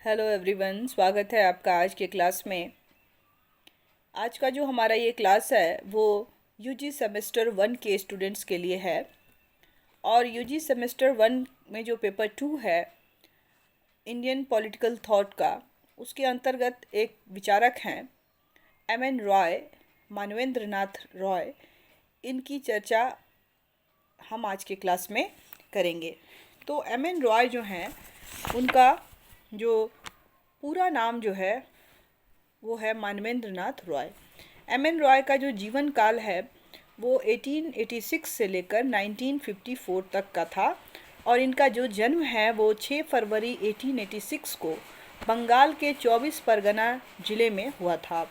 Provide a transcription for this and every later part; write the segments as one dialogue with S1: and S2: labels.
S1: Hello everyone, स्वागत है आपका आज के क्लास में। आज का जो हमारा ये क्लास है वो यूजी सेमेस्टर 1 के स्टूडेंट्स के लिए है। और यूजी सेमेस्टर 1 में जो पेपर 2 है इंडियन पॉलिटिकल थॉट का, उसके अंतर्गत एक विचारक हैं एम.एन. रॉय, मानवेंद्र नाथ रॉय। इनकी चर्चा हम आज के क्लास में करेंगे। तो एम.एन. रॉय जो हैं, उनका जो पूरा नाम जो है वो है मानवेंद्र नाथ रॉय। एम.एन. रॉय का जो जीवन काल है वो 1886 से लेकर 1954 तक का था। और इनका जो जन्म है वो 6 फरवरी 1886 को बंगाल के 24 परगना ज़िले में हुआ था।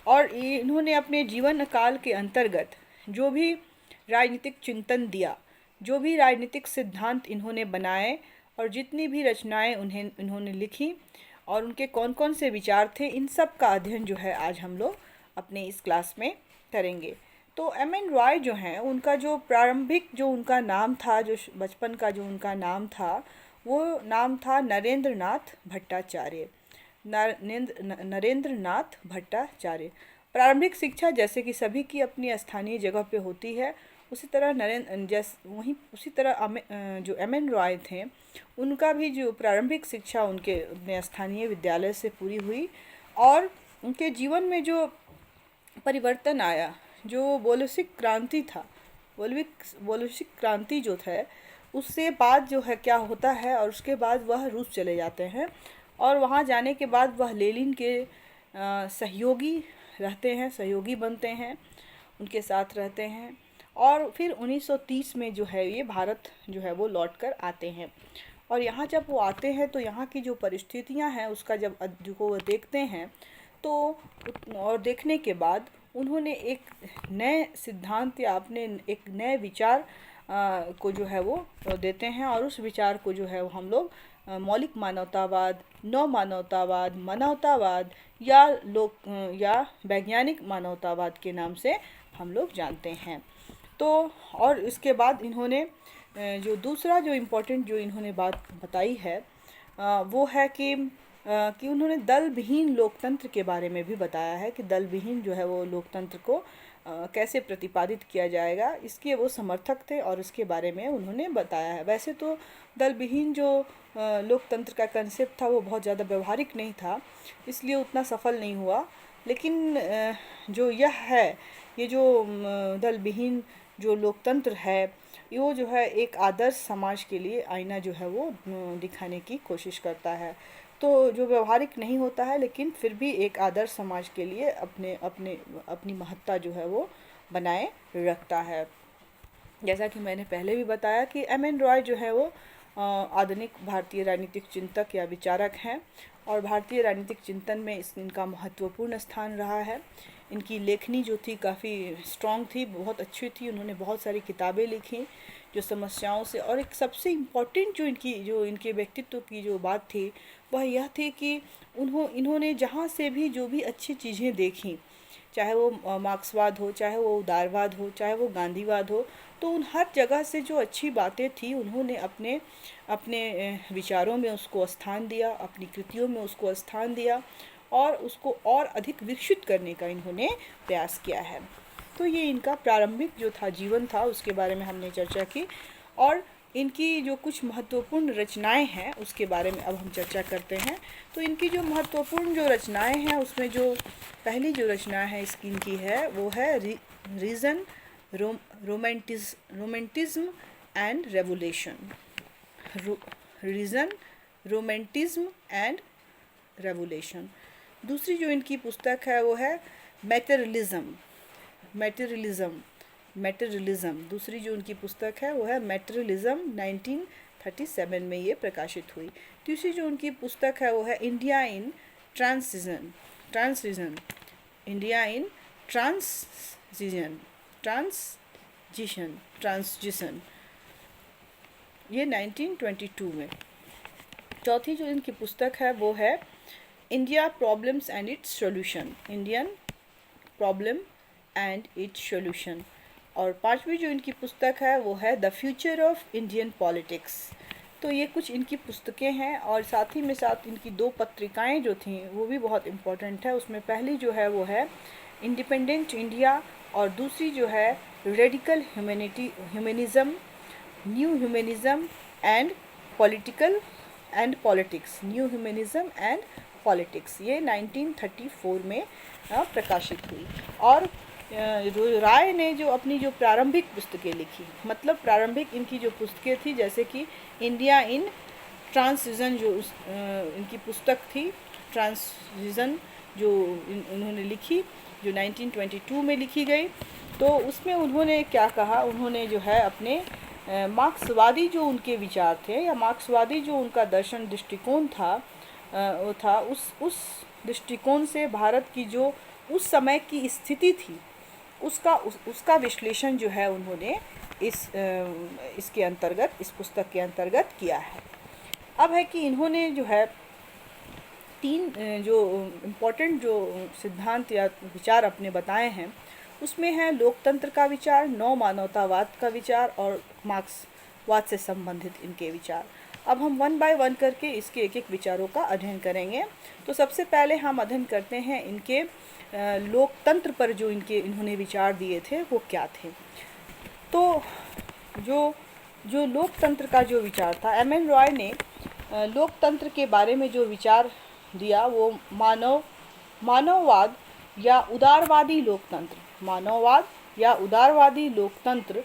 S1: और इन्होंने अपने जीवन काल के अंतर्गत जो भी राजनीतिक चिंतन दिया, जो भी राजनीतिक सिद्धांत इन्होंने बनाए और जितनी भी रचनाएं इन्होंने लिखी और उनके कौन कौन से विचार थे, इन सब का अध्ययन जो है आज हम लोग अपने इस क्लास में करेंगे। तो एम.एन. रॉय जो हैं, उनका जो प्रारंभिक जो उनका नाम था, जो बचपन का जो उनका नाम था, वो नाम था नरेंद्र नाथ भट्टाचार्य। नरेंद्र नाथ भट्टाचार्य। प्रारंभिक शिक्षा जैसे कि सभी की अपनी स्थानीय जगह पे होती है, उसी तरह उसी तरह जो एम.एन. रॉय थे, उनका भी जो प्रारंभिक शिक्षा उनके अपने स्थानीय विद्यालय से पूरी हुई। और उनके जीवन में जो परिवर्तन आया, जो बोल्शेविक क्रांति था, बोल्शेविक क्रांति जो था, उससे बाद जो है क्या होता है, और उसके बाद वह रूस चले जाते हैं। और वहाँ जाने के बाद वह लेनिन के सहयोगी रहते हैं, सहयोगी बनते हैं, उनके साथ रहते हैं। और फिर 1930 में जो है ये भारत जो है वो लौट कर आते हैं। और यहाँ जब वो आते हैं तो यहाँ की जो परिस्थितियाँ हैं उसका जब जो वो देखते हैं, तो और देखने के बाद उन्होंने एक नए सिद्धांत या अपने एक नए विचार को जो है वो देते हैं। और उस विचार को जो है वो हम लोग मौलिक मानवतावाद, नव मानवतावाद, मानवतावाद या वैज्ञानिक मानवतावाद के नाम से हम लोग जानते हैं। तो और इसके बाद इन्होंने जो दूसरा जो इम्पोर्टेंट जो इन्होंने बात बताई है वो है कि उन्होंने दल विहीन लोकतंत्र के बारे में भी बताया है कि दल विहीन जो है वो लोकतंत्र को कैसे प्रतिपादित किया जाएगा, इसके वो समर्थक थे और इसके बारे में उन्होंने बताया है। वैसे तो दल विहीन जो लोकतंत्र का कंसेप्ट था वो बहुत ज़्यादा व्यवहारिक नहीं था, इसलिए उतना सफल नहीं हुआ। लेकिन जो यह है, ये जो दल विहीन जो लोकतंत्र है, वो जो है एक आदर्श समाज के लिए आईना जो है वो दिखाने की कोशिश करता है। तो जो व्यवहारिक नहीं होता है, लेकिन फिर भी एक आदर्श समाज के लिए अपनी महत्ता जो है वो बनाए रखता है। जैसा कि मैंने पहले भी बताया कि एम.एन. रॉय जो है वो आधुनिक भारतीय राजनीतिक चिंतक या विचारक हैं। और भारतीय राजनीतिक चिंतन में इनका महत्वपूर्ण स्थान रहा है। इनकी लेखनी जो थी काफ़ी स्ट्रॉन्ग थी, बहुत अच्छी थी। उन्होंने बहुत सारी किताबें लिखी जो समस्याओं से, और एक सबसे इम्पॉर्टेंट जो इनके व्यक्तित्व की जो बात थी वह यह थी कि इन्होंने जहाँ से भी जो भी अच्छी चीज़ें देखी, चाहे वो मार्क्सवाद हो, चाहे वो उदारवाद हो, चाहे वो गांधीवाद हो, तो उन हर जगह से जो अच्छी बातें थी उन्होंने अपने अपने विचारों में उसको स्थान दिया, अपनी कृतियों में उसको स्थान दिया और उसको और अधिक विकसित करने का इन्होंने प्रयास किया है। तो ये इनका प्रारंभिक जो था जीवन था, उसके बारे में हमने चर्चा की। और इनकी जो कुछ महत्वपूर्ण रचनाएं हैं उसके बारे में अब हम चर्चा करते हैं। तो इनकी जो महत्वपूर्ण जो रचनाएं हैं उसमें जो पहली जो रचना है इनकी है वो है reason, romanticism and revolution. Reason, romanticism and revolution. दूसरी जो इनकी पुस्तक है वो है मैटेरियलिज्म। दूसरी जो उनकी पुस्तक है वो है मैटेरियलिज्म, 1937 में ये प्रकाशित हुई। तीसरी जो उनकी पुस्तक है वो है इंडिया इन ट्रांसजिशन, इंडिया इन ट्रांसजिशन, ये 1922 में। चौथी जो इनकी पुस्तक है वो है India problems and it's solution, Indian problem and it's solution. और पांचवी जो इनकी पुस्तक है वो है the future of Indian politics, तो ये कुछ इनकी पुस्तकें हैं और साथ ही में साथ इनकी 2 पत्रिकाएं जो थीं वो भी बहुत इम्पोर्टेंट है। उसमें पहली जो है वो है इंडिपेंडेंट इंडिया और दूसरी जो है radical humanism, new humanism and political and politics, new humanism and politics. ये 1934 में प्रकाशित हुई। और राय ने जो अपनी जो प्रारंभिक पुस्तकें लिखी, मतलब प्रारंभिक इनकी जो पुस्तकें थी, जैसे कि इंडिया इन ट्रांसविज़न जो इनकी पुस्तक थी, ट्रांसविज़न जो उन्होंने लिखी, जो 1922 में लिखी गई। तो उसमें उन्होंने क्या कहा, उन्होंने जो है अपने मार्क्सवादी जो उनके विचार थे या मार्क्सवादी जो उनका दर्शन दृष्टिकोण था, वो था उस दृष्टिकोण से भारत की जो उस समय की स्थिति थी उसका विश्लेषण जो है उन्होंने इसके अंतर्गत, इस पुस्तक के अंतर्गत किया है। अब है कि इन्होंने जो है 3 जो इम्पोर्टेंट जो सिद्धांत या विचार अपने बताए हैं, उसमें है लोकतंत्र का विचार, नव मानवतावाद का विचार और मार्क्सवाद से संबंधित इनके विचार। अब हम 1 बाय 1 करके इसके एक एक विचारों का अध्ययन करेंगे। तो सबसे पहले हम अध्ययन करते हैं इनके लोकतंत्र पर जो इन्होंने विचार दिए थे वो क्या थे। तो जो लोकतंत्र का जो विचार था, एम.एन. रॉय ने लोकतंत्र के बारे में जो विचार दिया वो मानववाद या उदारवादी लोकतंत्र, मानववाद या उदारवादी लोकतंत्र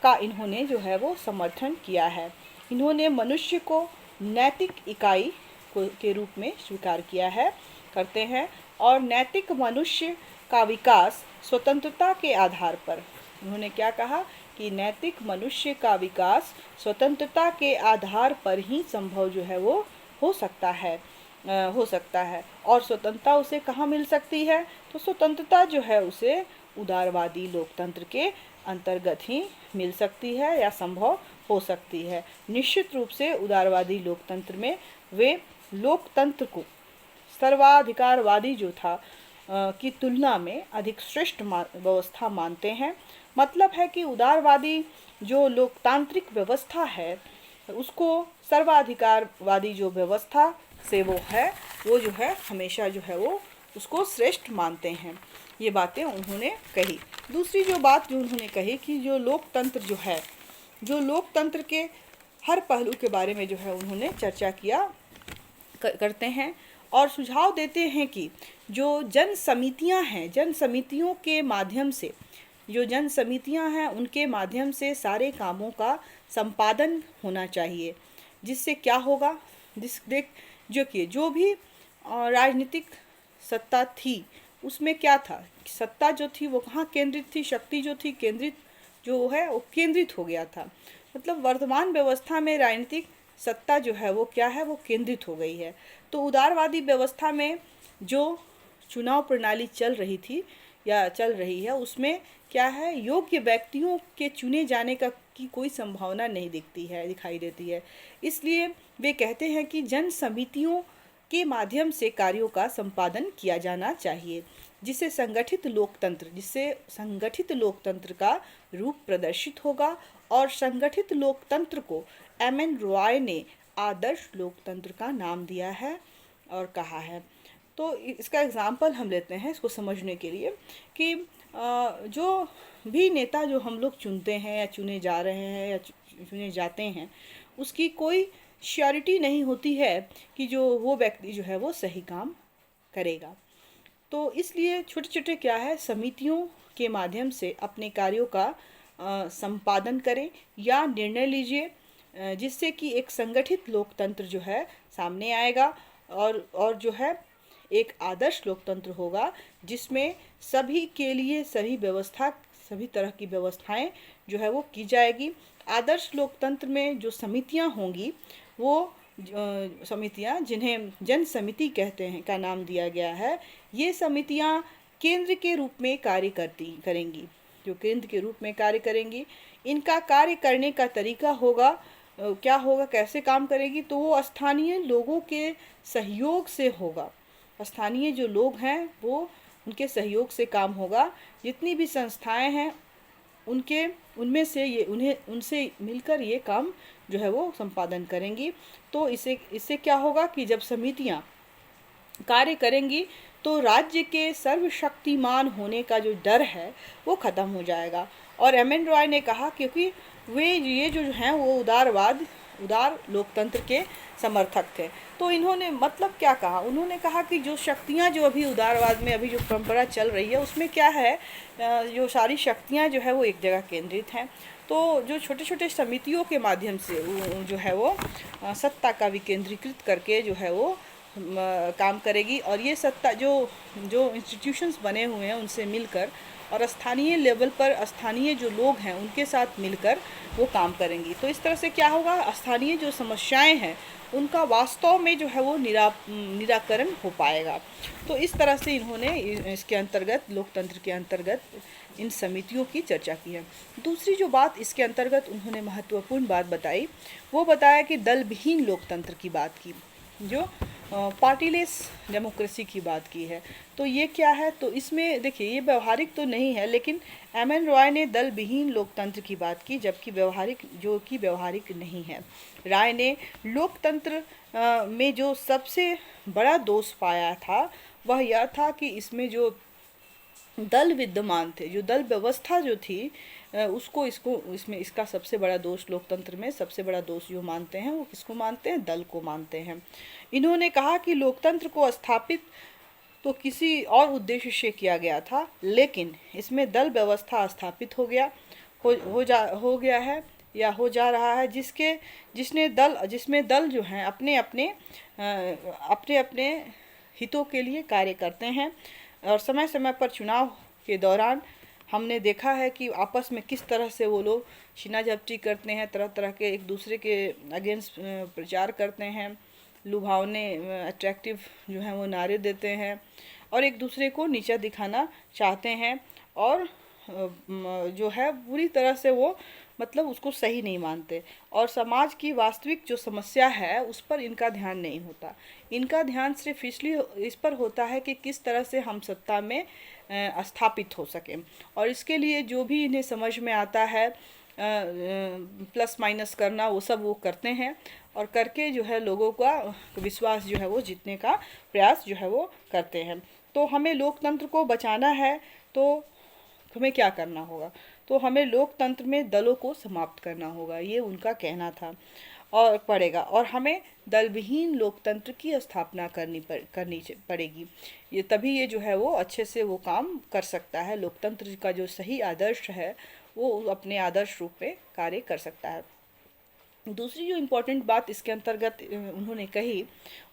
S1: का इन्होंने जो है वो समर्थन किया है। इन्होंने मनुष्य को नैतिक इकाई के रूप में स्वीकार किया है, करते हैं, और नैतिक मनुष्य का विकास स्वतंत्रता के आधार पर, उन्होंने क्या कहा कि नैतिक मनुष्य का विकास स्वतंत्रता के आधार पर ही संभव जो है वो हो सकता है और स्वतंत्रता उसे कहाँ मिल सकती है, तो स्वतंत्रता जो है उसे उदारवादी लोकतंत्र के अंतर्गत ही मिल सकती है या संभव हो सकती है। निश्चित रूप से उदारवादी लोकतंत्र में वे लोकतंत्र को सर्वाधिकारवादी जो था की तुलना में अधिक श्रेष्ठ व्यवस्था मानते हैं। मतलब है कि उदारवादी जो लोकतांत्रिक व्यवस्था है उसको सर्वाधिकारवादी जो व्यवस्था से वो जो है हमेशा जो है वो उसको श्रेष्ठ मानते हैं। ये बातें उन्होंने कही। दूसरी जो बात जो उन्होंने कही कि जो लोकतंत्र जो है, जो लोकतंत्र के हर पहलू के बारे में जो है उन्होंने चर्चा करते हैं और सुझाव देते हैं कि जो जन समितियां हैं, जन समितियों के माध्यम से, जो जन समितियां हैं उनके माध्यम से सारे कामों का संपादन होना चाहिए। जिससे क्या होगा, जो भी राजनीतिक सत्ता थी उसमें क्या था, सत्ता जो थी वो कहाँ केंद्रित थी, शक्ति जो थी केंद्रित जो है वो केंद्रित हो गया था। मतलब वर्तमान व्यवस्था में राजनीतिक सत्ता जो है वो क्या है, वो केंद्रित हो गई है। तो उदारवादी व्यवस्था में जो चुनाव प्रणाली चल रही थी या चल रही है उसमें क्या है, योग्य व्यक्तियों के चुने जाने की कोई संभावना नहीं दिखाई देती है। इसलिए वे कहते हैं कि जन समितियों के माध्यम से कार्यों का संपादन किया जाना चाहिए, जिससे संगठित लोकतंत्र का रूप प्रदर्शित होगा। और संगठित लोकतंत्र को एम.एन. रॉय ने आदर्श लोकतंत्र का नाम दिया है और कहा है। तो इसका एग्जाम्पल हम लेते हैं इसको समझने के लिए कि जो भी नेता जो हम लोग चुनते हैं या चुने जा रहे हैं या चुने जाते हैं, उसकी कोई श्योरिटी नहीं होती है कि जो वो व्यक्ति जो है वो सही काम करेगा। तो इसलिए छोटे छोटे क्या है, समितियों के माध्यम से अपने कार्यों का संपादन करें या निर्णय लीजिए, जिससे कि एक संगठित लोकतंत्र जो है सामने आएगा और जो है एक आदर्श लोकतंत्र होगा जिसमें सभी के लिए सभी तरह की व्यवस्थाएं जो है वो की जाएगी। आदर्श लोकतंत्र में जो समितियां होंगी वो समितियां जिन्हें जन समिति कहते हैं का नाम दिया गया है, ये समितियां केंद्र के रूप में कार्य करेंगी, जो केंद्र के रूप में कार्य करेंगी। इनका कार्य करने का तरीका होगा क्या होगा, कैसे काम करेगी, तो वो स्थानीय लोगों के सहयोग से होगा। स्थानीय जो लोग हैं वो उनके सहयोग से काम होगा। जितनी भी संस्थाएं हैं उनसे मिलकर ये काम जो है वो संपादन करेंगी। तो इससे क्या होगा कि जब समितियाँ कार्य करेंगी तो राज्य के सर्वशक्तिमान होने का जो डर है वो ख़त्म हो जाएगा। और एम एन रॉय ने कहा क्योंकि वे ये जो हैं वो उदार लोकतंत्र के समर्थक थे। तो इन्होंने मतलब क्या कहा, उन्होंने कहा कि जो शक्तियाँ जो अभी उदारवाद में अभी जो परंपरा चल रही है उसमें क्या है, जो सारी शक्तियाँ जो है वो एक जगह केंद्रित हैं। तो जो छोटे छोटे समितियों के माध्यम से जो है वो सत्ता का विकेंद्रीकृत करके जो है वो काम करेगी। और ये सत्ता जो जो इंस्टीट्यूशंस बने हुए हैं उनसे मिलकर और स्थानीय लेवल पर स्थानीय जो लोग हैं उनके साथ मिलकर वो काम करेंगी। तो इस तरह से क्या होगा, स्थानीय जो समस्याएं हैं उनका वास्तव में जो है वो निराकरण हो पाएगा। तो इस तरह से इन्होंने इसके अंतर्गत, लोकतंत्र के अंतर्गत इन समितियों की चर्चा की है। दूसरी जो बात इसके अंतर्गत उन्होंने महत्वपूर्ण बात बताई, वो बताया कि दल विहीन लोकतंत्र की बात की, जो पार्टीलेस डेमोक्रेसी की बात की है। तो ये क्या है, तो इसमें देखिए ये व्यवहारिक तो नहीं है, लेकिन एम एन रॉय ने दल विहीन लोकतंत्र की बात की, जबकि व्यवहारिक नहीं है। राय ने लोकतंत्र में जो सबसे बड़ा दोष पाया था वह यह था कि इसमें जो दल विद्यमान थे, जो दल व्यवस्था जो थी, इसका सबसे बड़ा दोष, लोकतंत्र में सबसे बड़ा दोष जो मानते हैं वो किसको मानते हैं, दल को मानते हैं। इन्होंने कहा कि लोकतंत्र को स्थापित तो किसी और उद्देश्य से किया गया था, लेकिन इसमें दल व्यवस्था स्थापित हो गया है या हो जा रहा है, जिसमें दल जो हैं अपने अपने हितों के लिए कार्य करते हैं। और समय समय पर चुनाव के दौरान हमने देखा है कि आपस में किस तरह से वो लोग छीना झपटी करते हैं, तरह तरह के एक दूसरे के अगेंस्ट प्रचार करते हैं, लुभावने अट्रैक्टिव जो है वो नारे देते हैं और एक दूसरे को नीचा दिखाना चाहते हैं। और जो है पूरी तरह से वो मतलब उसको सही नहीं मानते, और समाज की वास्तविक जो समस्या है उस पर इनका ध्यान नहीं होता। इनका ध्यान सिर्फ इस पर होता है कि किस तरह से हम सत्ता में स्थापित हो सकें, और इसके लिए जो भी इन्हें समझ में आता है प्लस माइनस करना, वो सब वो करते हैं और करके जो है लोगों का विश्वास जो है वो जीतने का प्रयास जो है वो करते हैं। तो हमें लोकतंत्र को बचाना है तो हमें क्या करना होगा, तो हमें लोकतंत्र में दलों को समाप्त करना होगा, ये उनका कहना था और पड़ेगा, और हमें दल विहीन लोकतंत्र की स्थापना करनी पड़ेगी। ये तभी ये जो है वो अच्छे से वो काम कर सकता है, लोकतंत्र का जो सही आदर्श है वो अपने आदर्श रूप में कार्य कर सकता है। दूसरी जो इम्पोर्टेंट बात इसके अंतर्गत उन्होंने कही,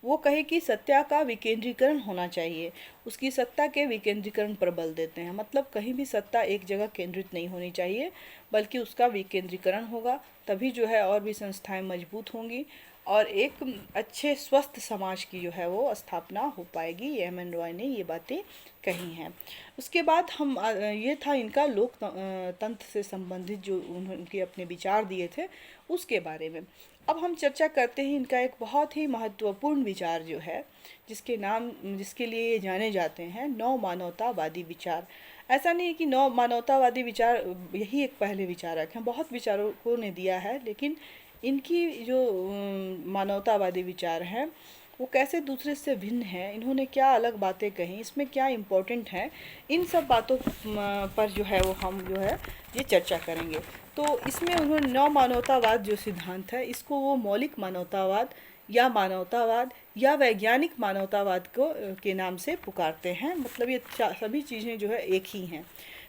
S1: वो कही कि सत्ता का विकेंद्रीकरण होना चाहिए। उसकी सत्ता के विकेंद्रीकरण पर बल देते हैं, मतलब कहीं भी सत्ता एक जगह केंद्रित नहीं होनी चाहिए, बल्कि उसका विकेंद्रीकरण होगा, तभी जो है और भी संस्थाएं मजबूत होंगी और एक अच्छे स्वस्थ समाज की जो है वो स्थापना हो पाएगी। एम एन रॉय ने ये बातें कही हैं। उसके बाद ये था इनका लोकतंत्र से संबंधित जो उनके अपने विचार दिए थे उसके बारे में। अब हम चर्चा करते हैं इनका एक बहुत ही महत्वपूर्ण विचार जो है, जिसके लिए ये जाने जाते हैं, नव मानवतावादी विचार। ऐसा नहीं है कि नव मानवतावादी विचार यही एक पहले विचारक हैं, बहुत विचारकों ने दिया है, लेकिन इनकी जो मानवतावादी विचार हैं वो कैसे दूसरे से भिन्न है, इन्होंने क्या अलग बातें कही, इसमें क्या इम्पोर्टेंट है, इन सब बातों पर जो है वो हम जो है ये चर्चा करेंगे। तो इसमें उन्होंने नव मानवतावाद जो सिद्धांत है इसको वो मौलिक मानवतावाद या वैज्ञानिक मानवतावाद के नाम से पुकारते हैं, मतलब ये सभी चीज़ें जो है एक ही हैं।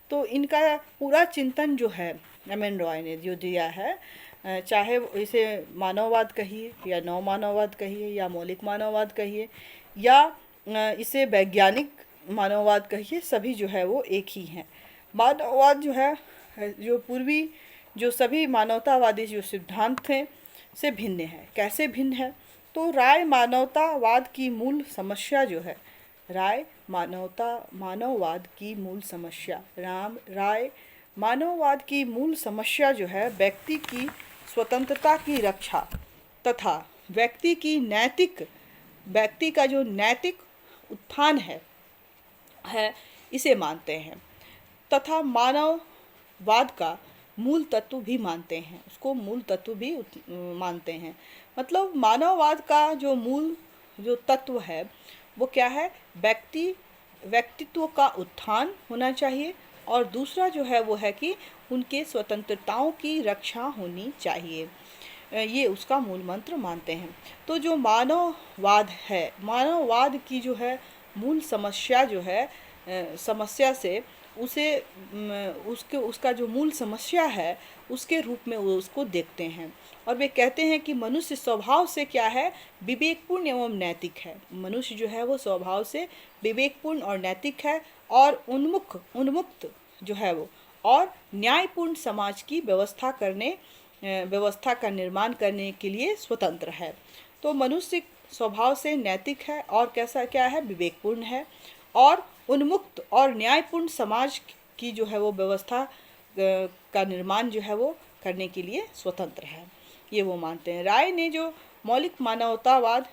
S1: तो इनका पूरा चिंतन जो है एम एन रॉय ने जो दिया है, चाहे इसे मानववाद कहिए या नव मानववाद कहिए या मौलिक मानववाद कहिए या इसे वैज्ञानिक मानववाद कहिए, सभी जो है वो एक ही हैं। मानववाद जो है जो पूर्वी जो सभी मानवतावादी जो सिद्धांत थे से भिन्न है। कैसे भिन्न है, तो राय मानववाद की मूल समस्या जो है, मानववाद की मूल समस्या जो है व्यक्ति की स्वतंत्रता की रक्षा तथा व्यक्ति का जो नैतिक उत्थान है इसे मानते हैं, तथा मानववाद का मूल तत्व भी मानते हैं, उसको मूल तत्व भी मानते हैं। मतलब मानववाद का जो मूल जो तत्व है वो क्या है, व्यक्तित्व का उत्थान होना चाहिए, और दूसरा जो है वो है कि उनके स्वतंत्रताओं की रक्षा होनी चाहिए। ये उसका मूल मंत्र मानते हैं। तो जो मानववाद है, मानववाद की जो है मूल समस्या जो है, समस्या से उसे उसका जो मूल समस्या है उसके रूप में वो उसको देखते हैं। और वे कहते हैं कि मनुष्य स्वभाव से क्या है, विवेकपूर्ण एवं नैतिक है। मनुष्य जो है वो स्वभाव से विवेकपूर्ण और नैतिक है, और उन्मुक्त जो है वो, और न्यायपूर्ण समाज की व्यवस्था का निर्माण करने के लिए स्वतंत्र है। तो मनुष्य स्वभाव से नैतिक है, और कैसा क्या है, विवेकपूर्ण है, और उन्मुक्त और न्यायपूर्ण समाज की जो है वो व्यवस्था का निर्माण जो है वो करने के लिए स्वतंत्र है, ये वो मानते हैं। राय ने जो मौलिक मानवतावाद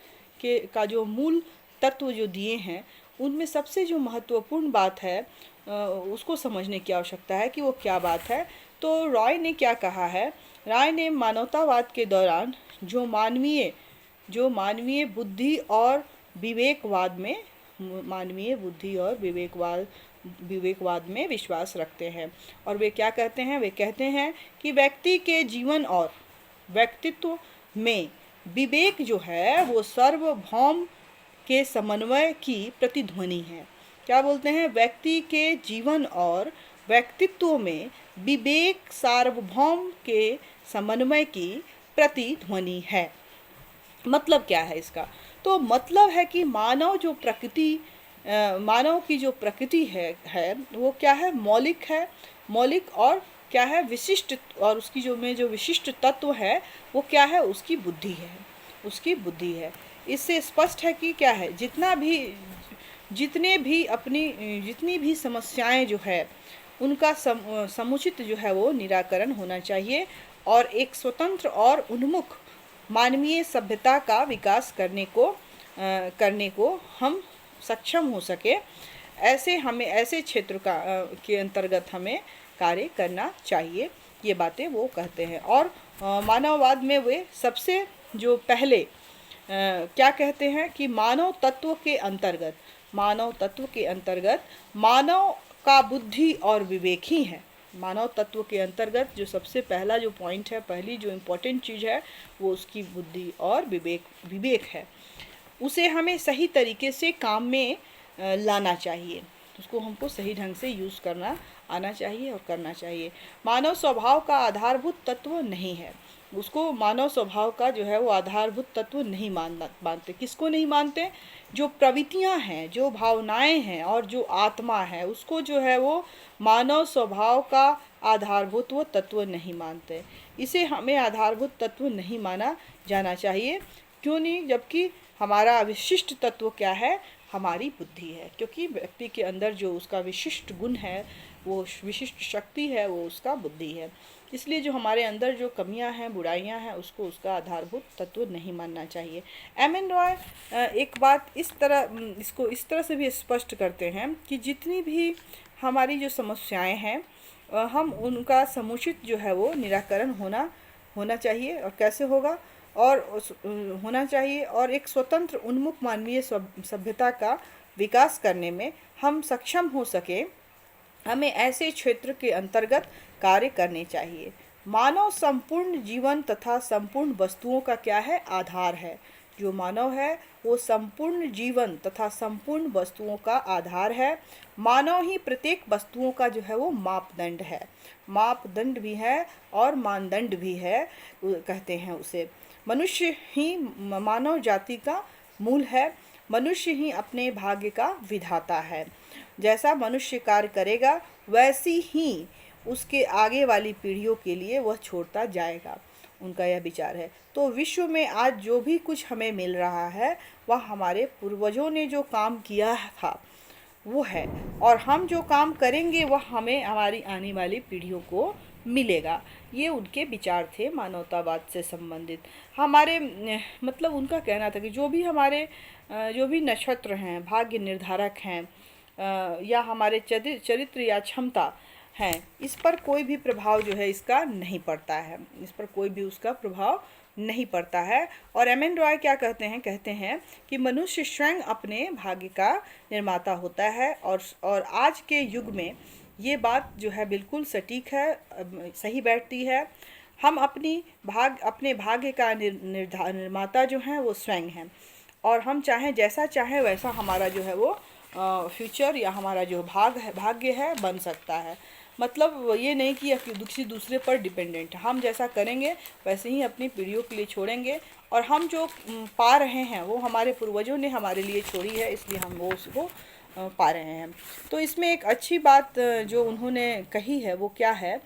S1: का जो मूल तत्व जो दिए हैं, उनमें सबसे जो महत्वपूर्ण बात है उसको समझने की आवश्यकता है कि वो क्या बात है। तो रॉय ने क्या कहा है, राय ने मानवतावाद के दौरान जो मानवीय बुद्धि और विवेकवाद में विवेकवाद में विश्वास रखते हैं। और वे क्या कहते हैं, वे कहते हैं कि व्यक्ति के जीवन और व्यक्तित्व में विवेक जो है वो सार्वभौम के समन्वय की प्रतिध्वनि है। क्या बोलते हैं, व्यक्ति के जीवन और व्यक्तित्व में विवेक सार्वभौम के समन्वय की प्रतिध्वनि है। मतलब क्या है इसका, तो मतलब है कि मानव की जो प्रकृति है वो क्या है, मौलिक और क्या है, विशिष्ट, और उसकी जो विशिष्ट तत्व है वो क्या है, उसकी बुद्धि है। इससे स्पष्ट है कि क्या है, जितनी भी समस्याएं जो है उनका समुचित जो है वो निराकरण होना चाहिए, और एक स्वतंत्र और उन्मुख मानवीय सभ्यता का विकास करने को हम सक्षम हो सके, ऐसे क्षेत्र के अंतर्गत हमें कार्य करना चाहिए, ये बातें वो कहते हैं। और मानववाद में वे सबसे जो पहले क्या कहते हैं कि मानव तत्व के अंतर्गत मानव का बुद्धि और विवेक ही है। मानव तत्व के अंतर्गत जो सबसे पहला जो पॉइंट है, पहली जो इम्पोर्टेंट चीज़ है वो उसकी बुद्धि और विवेक है। उसे हमें सही तरीके से काम में लाना चाहिए, उसको हमको सही ढंग से यूज़ करना आना चाहिए और करना चाहिए। मानव स्वभाव का आधारभूत तत्व नहीं है, उसको मानव स्वभाव का जो है वो आधारभूत तत्व नहीं मानते। किसको नहीं मानते, जो प्रवृत्तियां हैं, जो भावनाएं हैं और जो आत्मा है, उसको जो है वो मानव स्वभाव का आधारभूत वो तत्व नहीं मानते। इसे हमें आधारभूत तत्व नहीं माना जाना चाहिए। क्यों नहीं, जबकि हमारा विशिष्ट तत्व क्या है, हमारी बुद्धि है। क्योंकि व्यक्ति के अंदर जो उसका विशिष्ट गुण है, वो विशिष्ट शक्ति है, वो उसका बुद्धि है। इसलिए जो हमारे अंदर जो कमियां हैं, बुराइयां हैं, उसको उसका आधारभूत तत्व नहीं मानना चाहिए। एम.एन. रॉय एक बात इसको इस तरह से भी स्पष्ट करते हैं कि जितनी भी हमारी जो समस्याएं हैं, हम उनका समुचित जो है वो निराकरण होना चाहिए। और कैसे होगा, और होना चाहिए, और एक स्वतंत्र उन्मुख मानवीय सभ्यता का विकास करने में हम सक्षम हो सके, हमें ऐसे क्षेत्र के अंतर्गत कार्य करने चाहिए। मानव संपूर्ण जीवन तथा संपूर्ण वस्तुओं का क्या है, आधार है। जो मानव है वो संपूर्ण जीवन तथा संपूर्ण वस्तुओं का आधार है। मानव ही प्रत्येक वस्तुओं का जो है वो मापदंड भी है और मानदंड भी है, कहते हैं उसे। मनुष्य ही मानव जाति का मूल है। मनुष्य ही अपने भाग्य का विधाता है। जैसा मनुष्य कार्य करेगा वैसी ही उसके आगे वाली पीढ़ियों के लिए वह छोड़ता जाएगा, उनका यह विचार है। तो विश्व में आज जो भी कुछ हमें मिल रहा है वह हमारे पूर्वजों ने जो काम किया था वो है, और हम जो काम करेंगे वह हमें हमारी आने वाली पीढ़ियों को मिलेगा। ये उनके विचार थे मानवतावाद से संबंधित। हमारे मतलब उनका कहना था कि जो भी नक्षत्र हैं, भाग्य निर्धारक हैं, या हमारे चरित्र या क्षमता हैं, इस पर कोई भी प्रभाव जो है इसका नहीं पड़ता है, इस पर कोई भी उसका प्रभाव नहीं पड़ता है। और एम एन रॉय क्या कहते हैं कि मनुष्य स्वयं अपने भाग्य का निर्माता होता है। और आज के युग में ये बात जो है बिल्कुल सटीक है, सही बैठती है। हम अपने भाग्य का निर्माता जो हैं वो स्वयं हैं, और हम चाहें जैसा चाहें वैसा हमारा जो है वो फ्यूचर या हमारा जो भाग्य है बन सकता है। मतलब ये नहीं कि किसी दूसरे पर डिपेंडेंट, हम जैसा करेंगे वैसे ही अपनी पीढ़ियों के लिए छोड़ेंगे, और हम जो पा रहे हैं वो हमारे पूर्वजों ने हमारे लिए छोड़ी है, इसलिए हम वो उसको पा रहे हैं। तो इसमें एक अच्छी बात जो उन्होंने कही है वो क्या है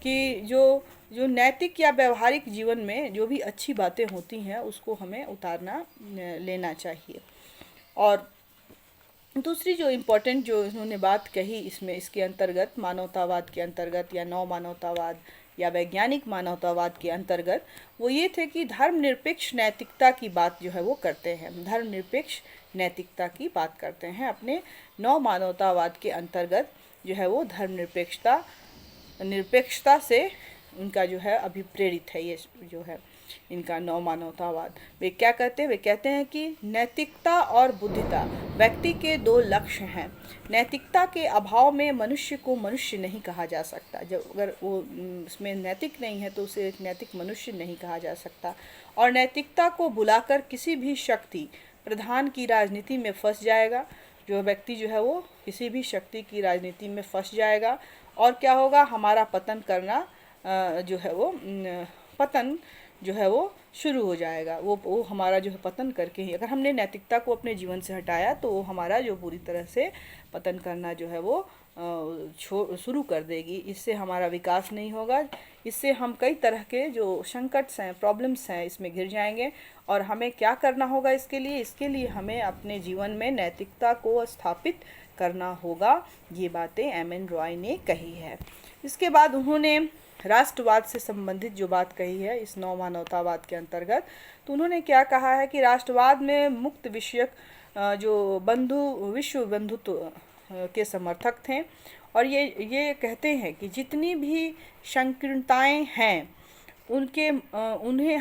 S1: कि जो जो नैतिक या व्यवहारिक जीवन में जो भी अच्छी बातें होती हैं उसको हमें उतारना लेना चाहिए। और दूसरी जो इम्पोर्टेंट जो उन्होंने बात कही इसमें, इसके अंतर्गत मानवतावाद के अंतर्गत या नव मानवतावाद या वैज्ञानिक मानवतावाद के अंतर्गत, वो ये थे कि धर्मनिरपेक्ष नैतिकता की बात जो है वो करते हैं, धर्मनिरपेक्ष नैतिकता की बात करते हैं अपने नव मानवतावाद के अंतर्गत। जो है वो निरपेक्षता से उनका जो है अभिप्रेरित है, ये जो है इनका नव मानवतावाद। वे क्या कहते हैं? वे कहते हैं कि नैतिकता और बुद्धिता व्यक्ति के दो लक्ष्य हैं। नैतिकता के अभाव में मनुष्य को मनुष्य नहीं कहा जा सकता। जब अगर वो उसमें नैतिक नहीं है तो उसे एक नैतिक मनुष्य नहीं कहा जा सकता। और नैतिकता को बुलाकर किसी भी शक्ति प्रधान की राजनीति में फंस जाएगा। जो व्यक्ति जो है वो किसी भी शक्ति की राजनीति में फंस जाएगा, और क्या होगा, हमारा पतन करना जो है वो पतन जो है वो शुरू हो जाएगा। वो हमारा जो है पतन करके ही, अगर हमने नैतिकता को अपने जीवन से हटाया तो वो हमारा जो पूरी तरह से पतन करना जो है वो शुरू कर देगी। इससे हमारा विकास नहीं होगा, इससे हम कई तरह के जो संकट्स हैं, प्रॉब्लम्स हैं, इसमें घिर जाएंगे। और हमें क्या करना होगा इसके लिए हमें अपने जीवन में नैतिकता को स्थापित करना होगा। ये बातें एम एन रॉय ने कही है। इसके बाद उन्होंने राष्ट्रवाद से संबंधित जो बात कही है इस नव मानवतावाद के अंतर्गत, तो उन्होंने क्या कहा है कि राष्ट्रवाद में मुक्त विषयक जो विश्व बंधुत्व के समर्थक थे, और ये कहते हैं कि जितनी भी संकीर्णताएं हैं उन्हें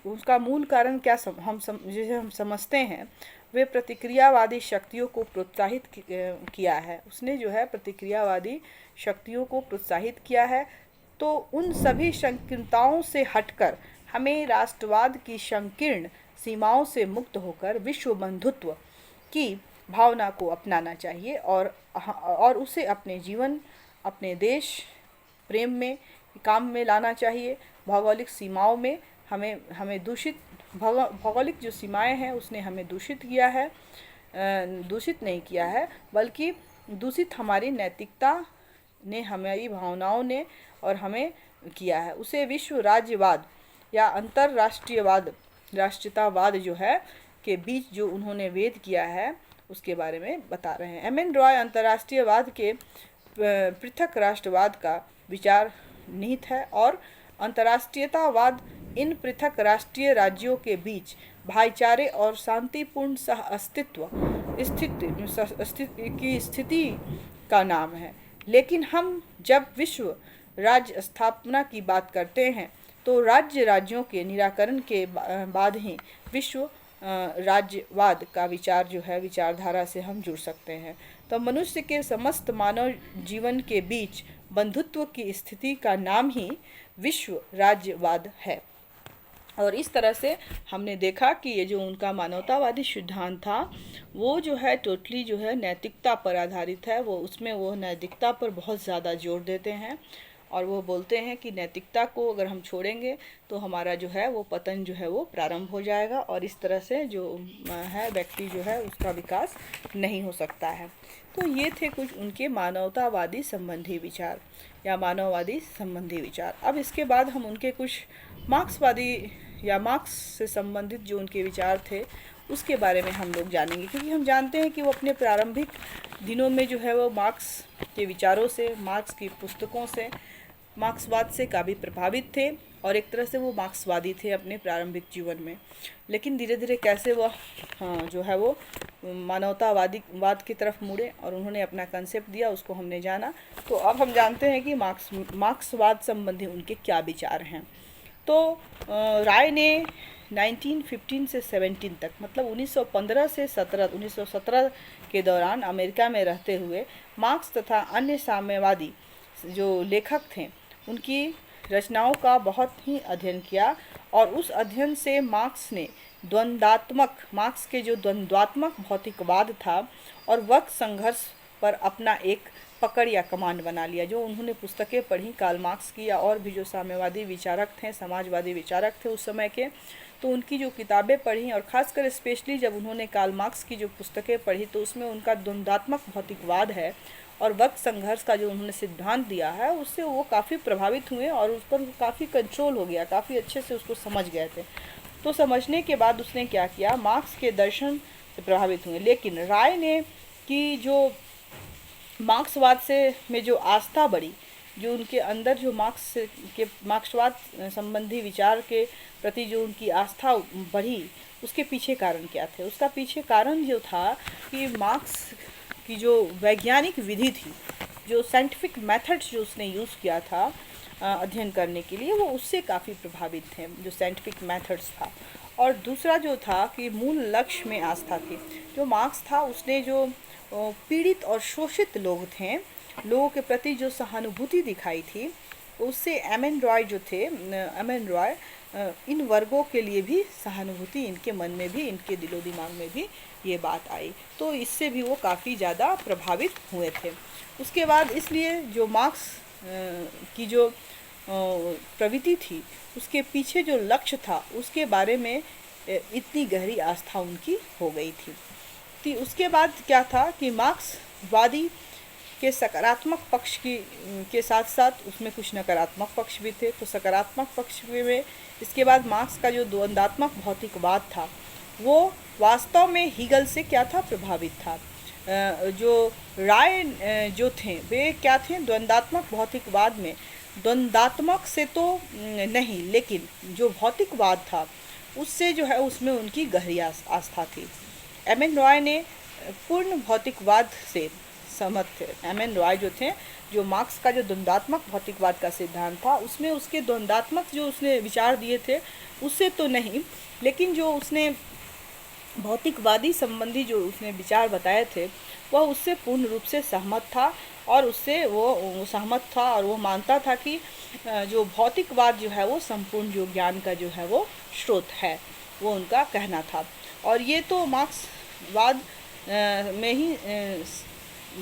S1: उसका मूल कारण क्या जिसे हम समझते हैं, वे प्रतिक्रियावादी शक्तियों को प्रोत्साहित किया है। उसने जो है प्रतिक्रियावादी शक्तियों को प्रोत्साहित किया है। तो उन सभी संकीर्णताओं से हटकर हमें राष्ट्रवाद की संकीर्ण सीमाओं से मुक्त होकर विश्व बंधुत्व की भावना को अपनाना चाहिए, और उसे अपने जीवन, अपने देश प्रेम में काम में लाना चाहिए। भौगोलिक सीमाओं में हमें भौगोलिक जो सीमाएं हैं उसने हमें दूषित किया है, दूषित नहीं किया है, बल्कि दूषित हमारी नैतिकता ने, हमारी भावनाओं ने और हमें किया है। उसे विश्व राज्यवाद या अंतरराष्ट्रीयवाद, राष्ट्रीयतावाद जो है के बीच जो उन्होंने वेद किया है उसके बारे में बता रहे हैं। एम एन रॉय अंतर्राष्ट्रीयवाद के पृथक राष्ट्रवाद का विचार निहित है, और अंतर्राष्ट्रीयतावाद इन पृथक राष्ट्रीय राज्यों के बीच भाईचारे और शांतिपूर्ण सह अस्तित्व की स्थिति का नाम है। लेकिन हम जब विश्व राज्य स्थापना की बात करते हैं तो राज्यों के निराकरण के बाद ही विश्व राज्यवाद का विचार जो है विचारधारा से हम जुड़ सकते हैं। तो मनुष्य के समस्त मानव जीवन के बीच बंधुत्व की स्थिति का नाम ही विश्व राज्यवाद है। और इस तरह से हमने देखा कि ये जो उनका मानवतावादी सिद्धांत था वो जो है टोटली जो है नैतिकता पर आधारित है। वो नैतिकता पर बहुत ज़्यादा जोर देते हैं, और वो बोलते हैं कि नैतिकता को अगर हम छोड़ेंगे तो हमारा जो है वो पतन जो है वो प्रारंभ हो जाएगा, और इस तरह से जो है व्यक्ति जो है उसका विकास नहीं हो सकता है। तो ये थे कुछ उनके मानवतावादी संबंधी विचार या मानववादी संबंधी विचार। अब इसके बाद हम उनके कुछ मार्क्सवादी या मार्क्स से संबंधित जो उनके विचार थे उसके बारे में हम लोग जानेंगे, क्योंकि हम जानते हैं कि वो अपने प्रारंभिक दिनों में जो है वो मार्क्स के विचारों से, मार्क्स की पुस्तकों से, मार्क्सवाद से काफ़ी प्रभावित थे, और एक तरह से वो मार्क्सवादी थे अपने प्रारंभिक जीवन में। लेकिन धीरे धीरे कैसे वह जो है वो वाद की तरफ मुड़े और उन्होंने अपना कंसेप्ट दिया, उसको हमने जाना। तो अब हम जानते हैं कि मार्क्सवाद संबंधी उनके क्या विचार हैं। तो राय ने 1915 से 17 तक, मतलब 1915 से 1917 के दौरान अमेरिका में रहते हुए मार्क्स तथा अन्य साम्यवादी जो लेखक थे उनकी रचनाओं का बहुत ही अध्ययन किया। और उस अध्ययन से मार्क्स के जो द्वंद्वात्मक भौतिकवाद था और वर्ग संघर्ष पर अपना एक पकड़ या कमांड बना लिया। जो उन्होंने पुस्तकें पढ़ी कार्ल मार्क्स की या और भी जो साम्यवादी विचारक थे, समाजवादी विचारक थे उस समय के, तो उनकी जो किताबें पढ़ी और ख़ासकर स्पेशली जब उन्होंने कार्ल मार्क्स की जो पुस्तकें पढ़ी तो उसमें उनका द्वंद्वात्मक भौतिकवाद है और वर्ग संघर्ष का जो उन्होंने सिद्धांत दिया है उससे वो काफ़ी प्रभावित हुए और उस पर काफ़ी कंट्रोल हो गया, काफ़ी अच्छे से उसको समझ गए थे। तो समझने के बाद उसने क्या किया, मार्क्स के दर्शन से प्रभावित हुए। लेकिन राय ने कि जो मार्क्सवाद से में जो आस्था बढ़ी, जो उनके अंदर जो मार्क्सवाद संबंधी विचार के प्रति जो उनकी आस्था बढ़ी, उसके पीछे कारण क्या थे? उसका पीछे कारण जो था कि मार्क्स की जो वैज्ञानिक विधि थी, जो साइंटिफिक मेथड्स जो उसने यूज़ किया था अध्ययन करने के लिए, वो उससे काफ़ी प्रभावित थे, जो साइंटिफिक मेथड्स था। और दूसरा जो था कि मूल लक्ष्य में आस्था थी। जो मार्क्स था उसने जो पीड़ित और शोषित लोग थे, लोगों के प्रति जो सहानुभूति दिखाई थी, उससे एमएन रॉय इन वर्गों के लिए भी सहानुभूति इनके मन में भी, इनके दिलो दिमाग में भी ये बात आई। तो इससे भी वो काफ़ी ज़्यादा प्रभावित हुए थे। उसके बाद इसलिए जो मार्क्स की जो प्रवृत्ति थी, उसके पीछे जो लक्ष्य था उसके बारे में इतनी गहरी आस्था उनकी हो गई थी। तो उसके बाद क्या था कि मार्क्सवादी के सकारात्मक पक्ष के साथ साथ उसमें कुछ नकारात्मक पक्ष भी थे। तो सकारात्मक पक्ष में इसके बाद मार्क्स का जो द्वंद्वात्मक भौतिकवाद था वो वास्तव में हीगल से क्या था, प्रभावित था। जो राय जो थे वे क्या थे, द्वंद्वात्मक भौतिकवाद में द्वंद्वात्मक से तो नहीं, लेकिन जो भौतिकवाद था उससे जो है उसमें उनकी गहरी आस्था थी। एमएन रॉय ने पूर्ण भौतिकवाद से सहमत थे। एमएन रॉय जो थे, जो मार्क्स का जो द्वंद्वात्मक भौतिकवाद का सिद्धांत था उसमें उसके द्वंद्वात्मक जो उसने विचार दिए थे उससे तो नहीं, लेकिन जो उसने भौतिकवादी संबंधी जो उसने विचार बताए थे वह उससे पूर्ण रूप से सहमत था। और उससे वो सहमत था और वो मानता था कि जो भौतिकवाद जो है वो संपूर्ण जो ज्ञान का जो है वो स्रोत है, वो उनका कहना था। और ये तो मार्क्सवाद में ही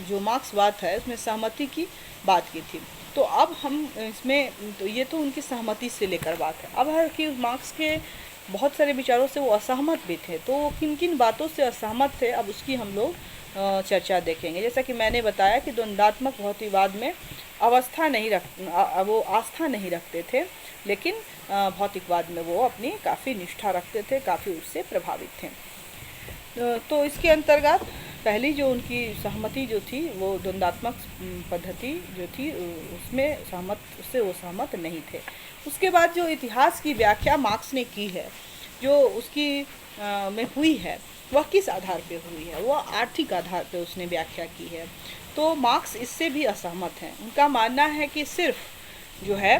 S1: जो मार्क्सवाद है उसमें सहमति की बात की थी। तो अब हम इसमें, तो ये तो उनकी सहमति से लेकर बात है। अब है कि मार्क्स के बहुत सारे विचारों से वो असहमत भी थे, तो वो किन किन बातों से असहमत थे अब उसकी हम लोग चर्चा देखेंगे। जैसा कि मैंने बताया कि द्वंद्वात्मक भौतिकवाद में वो आस्था नहीं रखते थे, लेकिन भौतिकवाद में वो अपनी काफ़ी निष्ठा रखते थे, काफ़ी उससे प्रभावित थे। तो इसके अंतर्गत पहली जो उनकी सहमति जो थी वो द्वंद्वात्मक पद्धति जो थी उससे वो सहमत नहीं थे। उसके बाद जो इतिहास की व्याख्या मार्क्स ने की है, जो उसकी में हुई है, वह किस आधार पे हुई है? वह आर्थिक आधार पे उसने व्याख्या की है। तो मार्क्स इससे भी असहमत हैं। उनका मानना है कि सिर्फ जो है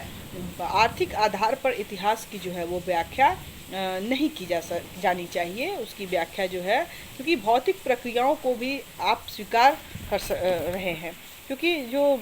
S1: आर्थिक आधार पर इतिहास की जो है वो व्याख्या नहीं की जानी चाहिए। उसकी व्याख्या जो है, क्योंकि भौतिक प्रक्रियाओं को भी आप स्वीकार कर रहे हैं, क्योंकि जो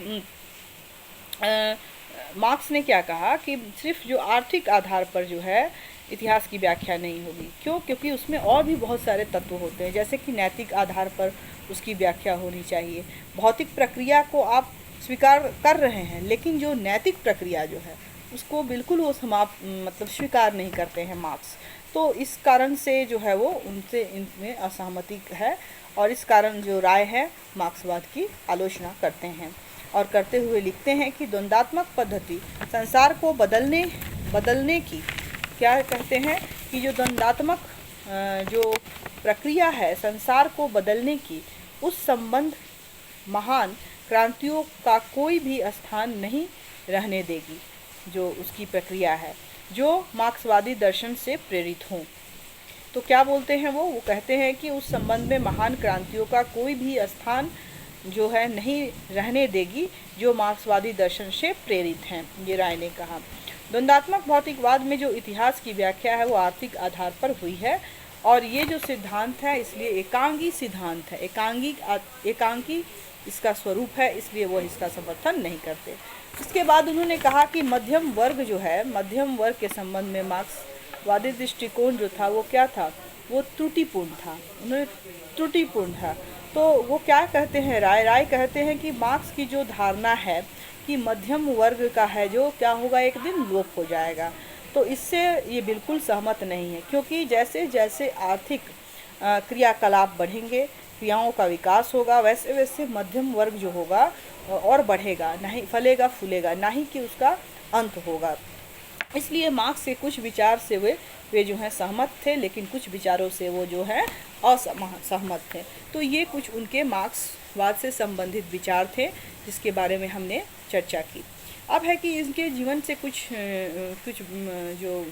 S1: मार्क्स ने क्या कहा कि सिर्फ जो आर्थिक आधार पर जो है इतिहास की व्याख्या नहीं होगी। क्यों? क्योंकि उसमें और भी बहुत सारे तत्व होते हैं, जैसे कि नैतिक आधार पर उसकी व्याख्या होनी चाहिए। भौतिक प्रक्रिया को आप स्वीकार कर रहे हैं, लेकिन जो नैतिक प्रक्रिया जो है उसको बिल्कुल वो मतलब स्वीकार नहीं करते हैं मार्क्स। तो इस कारण से जो है वो उनसे इनमें असहमति है, और इस कारण जो राय है मार्क्सवाद की आलोचना करते हैं और करते हुए लिखते हैं कि द्वंद्वात्मक पद्धति संसार को बदलने की, क्या कहते हैं कि जो द्वंद्वात्मक जो प्रक्रिया है संसार को बदलने की, उस संबंध महान क्रांतियों का कोई भी स्थान नहीं रहने देगी। जो उसकी प्रक्रिया है जो मार्क्सवादी दर्शन से प्रेरित हों। तो क्या बोलते हैं वो कहते हैं कि उस संबंध में महान क्रांतियों का कोई भी स्थान जो है नहीं रहने देगी जो मार्क्सवादी दर्शन से प्रेरित हैं, ये राय ने कहा। द्वंदात्मक भौतिकवाद में जो इतिहास की व्याख्या है वो आर्थिक आधार पर हुई है और ये जो सिद्धांत है इसलिए एकांगी सिद्धांत है, एकांकी इसका स्वरूप है, इसलिए वो इसका समर्थन नहीं करते। इसके बाद उन्होंने कहा कि मध्यम वर्ग जो है, मध्यम वर्ग के संबंध में मार्क्सवादी दृष्टिकोण जो था वो क्या था, वो त्रुटिपूर्ण था, उन्होंने त्रुटिपूर्ण था। तो वो क्या कहते हैं, राय कहते हैं कि मार्क्स की जो धारणा है कि मध्यम वर्ग का है जो क्या होगा, एक दिन लोप हो जाएगा, तो इससे ये बिल्कुल सहमत नहीं है, क्योंकि जैसे जैसे आर्थिक क्रियाकलाप बढ़ेंगे, क्रियाओं का विकास होगा, वैसे वैसे मध्यम वर्ग जो होगा और बढ़ेगा, नहीं फलेगा फूलेगा, ना ही कि उसका अंत होगा। इसलिए मार्क्स के कुछ विचार से वे जो हैं सहमत थे, लेकिन कुछ विचारों से वो जो है असहमत थे। तो ये कुछ उनके मार्क्सवाद से संबंधित विचार थे जिसके बारे में हमने चर्चा की। अब है कि इनके जीवन से कुछ जो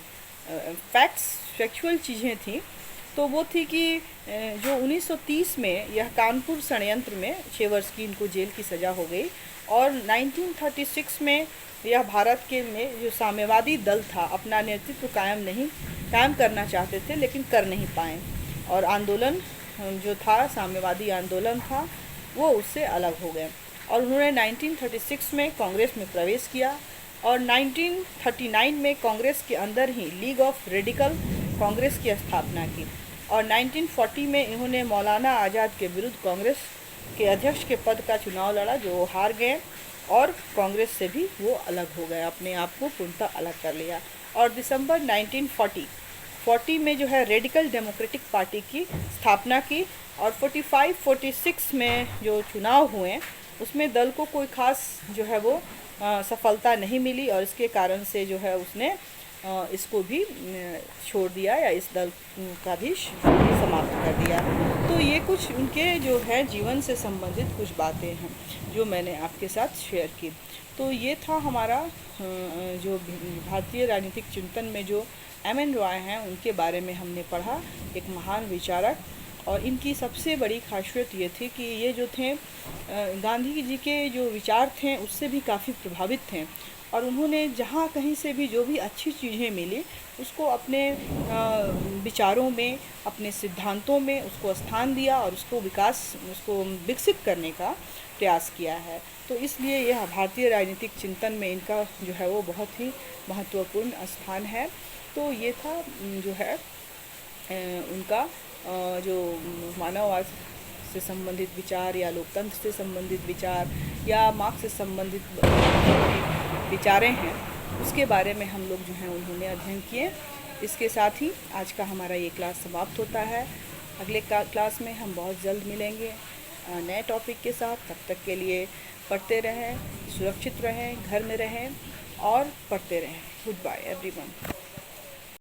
S1: फैक्चुअल चीज़ें थी, तो वो थी कि जो 1930 में यह कानपुर षड्यंत्र में 6 वर्ष की इनको जेल की सज़ा हो गई और 1936 में यह भारत के में जो साम्यवादी दल था अपना नेतृत्व कायम करना चाहते थे, लेकिन कर नहीं पाए और आंदोलन जो था, साम्यवादी आंदोलन था, वो उससे अलग हो गए और उन्होंने 1936 में कांग्रेस में प्रवेश किया और 1939 में कांग्रेस के अंदर ही लीग ऑफ रेडिकल कांग्रेस की स्थापना की और 1940 में इन्होंने मौलाना आज़ाद के विरुद्ध कांग्रेस के अध्यक्ष के पद का चुनाव लड़ा, जो हार गए और कांग्रेस से भी वो अलग हो गए, अपने आप को पूर्णतः अलग कर लिया और दिसंबर 1940 में जो है रेडिकल डेमोक्रेटिक पार्टी की स्थापना की और 45-46 में जो चुनाव हुए उसमें दल को कोई खास जो है वो सफलता नहीं मिली और इसके कारण से जो है उसने इसको भी छोड़ दिया या इस दल का भी समाप्त कर दिया। तो ये कुछ उनके जो है जीवन से संबंधित कुछ बातें हैं जो मैंने आपके साथ शेयर की। तो ये था हमारा जो भारतीय राजनीतिक चिंतन में जो एम.एन. रॉय हैं उनके बारे में हमने पढ़ा, एक महान विचारक, और इनकी सबसे बड़ी खासियत ये थी कि ये जो थे गांधी जी के जो विचार थे उससे भी काफ़ी प्रभावित थे और उन्होंने जहाँ कहीं से भी जो भी अच्छी चीज़ें मिली उसको अपने विचारों में, अपने सिद्धांतों में उसको स्थान दिया और उसको विकसित करने का प्रयास किया है। तो इसलिए यह भारतीय राजनीतिक चिंतन में इनका जो है वो बहुत ही महत्वपूर्ण स्थान है। तो ये था जो है उनका जो मानववाद से संबंधित विचार या लोकतंत्र से संबंधित विचार या मार्क्स से संबंधित विचारें हैं उसके बारे में हम लोग जो हैं उन्होंने अध्ययन किए। इसके साथ ही आज का हमारा ये क्लास समाप्त होता है। अगले क्लास में हम बहुत जल्द मिलेंगे नए टॉपिक के साथ। तब तक के लिए पढ़ते रहें, सुरक्षित रहें, घर में रहें और पढ़ते रहें। Goodbye everyone.